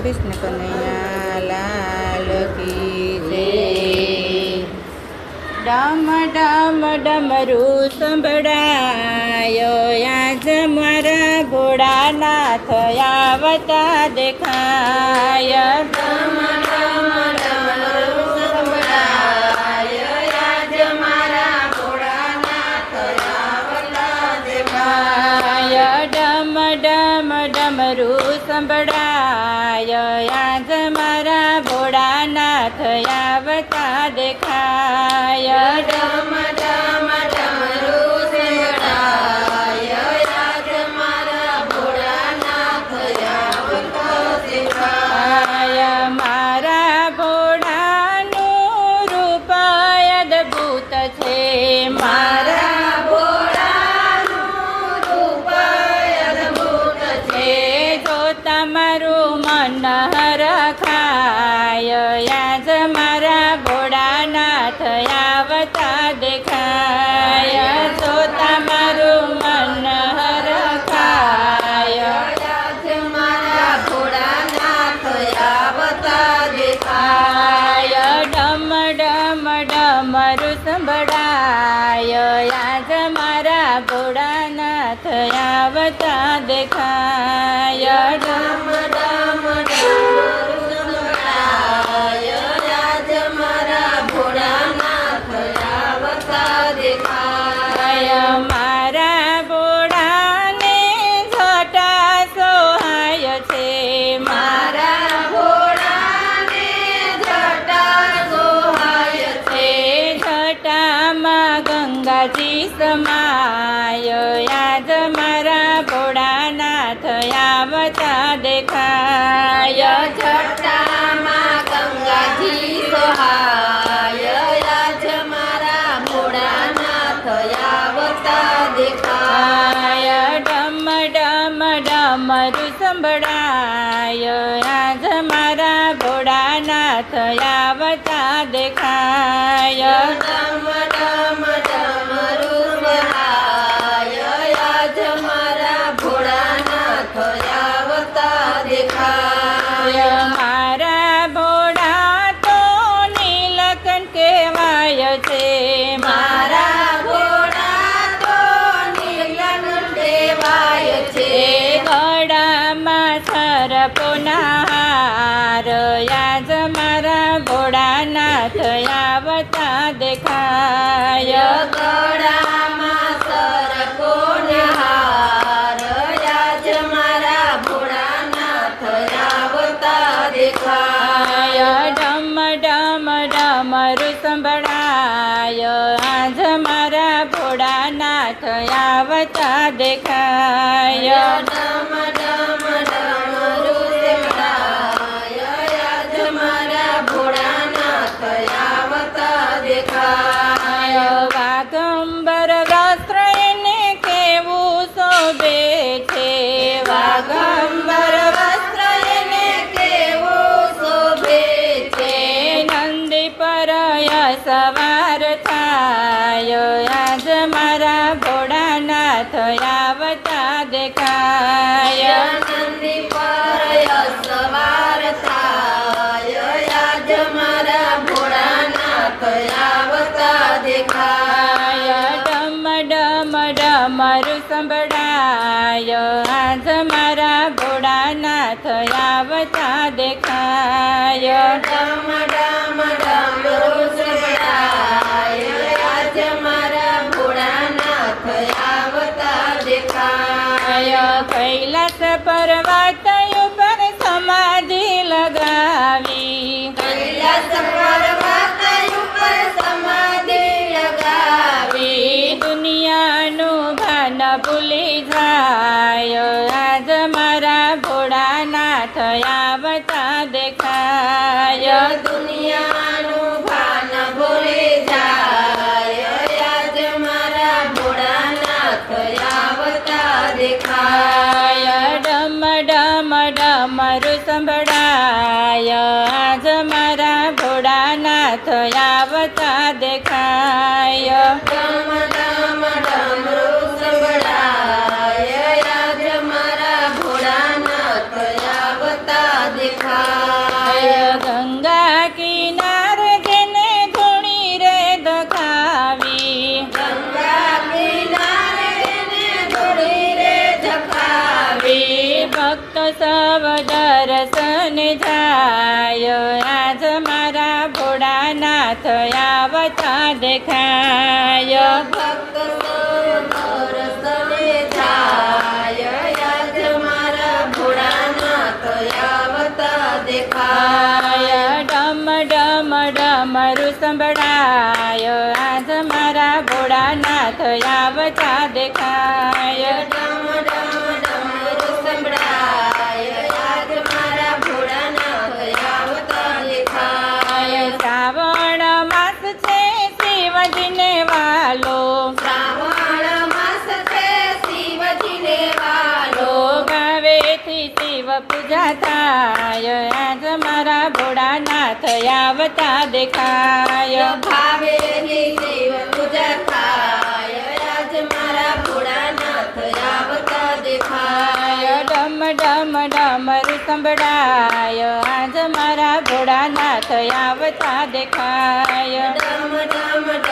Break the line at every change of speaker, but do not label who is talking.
કૃષ્ણ કનૈયા લાલ કી જય। ડમ ડમ ડમરું સંભળાયો આજ મારા ભોળાનાથ આવતા દેખાય। ડમ ડમ ડમરું સંભળાયો આજ મારા ભોળાનાથ આવતા દેખાય। ડમ ડમ ડમરું સંભળાય આજ મારા ભોળાનાથ આવતા દેખાય। ડમ ડમ ડમરું સંભળાય આજ મારા ભોળાનાથ આવતા દેખાય। મારા ભોળાનું રૂપ અદ્ભુત છે, મારા ભોળાનું રૂપ અદ્ભુત છે। જો તમારું મન હરખાય આજ મારા ભોળાનાથ આવતા દેખાય। જો તમારું મન હરખાય આજ મારા ભોળાનાથ આવતા દેખાય। ડમ ડમ ડમરું સંભળાય આજ મારા ભોળાનાથ આવતા દેખાય। ડમ ડમ ડમરું સંભળાય આજ મારા ભોળાનાથ આવતા દેખાય। મારા ભોળાને જટા સોહાય છે, મારા ભોળાને જટા સોહાય છે। જટામાં ગંગાજી સમાય આજ મારા ભોળાનાથ આવતા દેખાય। જટામાં ગંગાજી સોહાય આજ મારા ભોળાનાથ આવતા દેખાય। ડમ ડમ ડમરું સંભળાય આજ મારા ભોળાનાથ આવતા દેખાય। ડમ ડમ ડમરું સંભળાય આજ મારા ભોળાનાથ આવતા દેખાય। મારા ભોળા તો નીલકંઠ કહેવાય છે, મારા ભોળા તો નીલકંઠ કહેવાય છે। ગળામાં સર્પોના હાર આજ મારા ભોળાનાથ આવતા દેખાય। ગળામાં સર્પોના હાર આજ મારા ભોળાનાથ આવતા દેખાય। ડમ ડમ ડમરું સંભળાય આજ મારા ભોળાનાથ આવતા દેખાય। ડમ ડમ ડમરું સંભળાય આજ મારા ભોળાનાથ આવતા દેખાય। વાગંબર વસ્ત્ર એને કેવું શોભે છે, વાગંબર વસ્ત્ર એને કેવું શોભે છે। નંદી પર સવાર થાય આજ મારા ભોળાનાથ આવતા દેખાય। નંદી પર સવાર થાય આજ મારા ભોળાનાથ આવતા દેખાય। ડમ ડમ ડમરું સંભળાય આજ મારા ભોળાનાથ આવતા દેખાય। ડમ ડમ ડમરું સંભળાય આજ મારા ભોળાનાથ આવતા દેખાય। કૈલાસ પર્વત ઉપર સમાધિ લગાવી, કૈલાસ પર્વત ઉપર સમાધિ લગાવી। દુનિયાનું ભાન ભૂલી જાય આજ મારા ભોળાનાથ આવતા દેખાય। દુનિયાનું ભાન ભૂલી જાય આજ મારા ભોળાનાથ આવતા દેખાય। ડમ ડમ ડમરું સંભળાય આજ મારા ભોળાનાથ આવતા દેખાય। ડમ ડમ ડમરું સંભળાય આજ મારા ભોળાનાથ આવતા દેખાય। સૌ દર્શન જાય આજ મારા ભોળાનાથ આવતા દેખાય ભક્ત સૌ દર્શને જાય આજ મારા ભોળાનાથ આવતા દેખાય ડમ ડમ ડમરું સંભળાય આજ મારા ભોળાનાથ આવતા દેખાય ડમ ડમ ડમરું સંભળાય આજ મારા ભોળાનાથ આવતા દેખાય શ્રાવણ માસ છે શિવજીને વાલો શ્રાવણ માસ છે શિવજીને વાલો ભાવેથી શિવ પૂજા થાય આજ મારા ભોળાનાથ આવતા દેખાય ભાવેથી શિવ પૂજા થાય આજ મારા ભોળાનાથ આવતા દેખાય ડમ ડમ ડમરું સંભળાય આજ મારા ભોળાનાથ આવતા દેખાય ડમ ડમ ડમ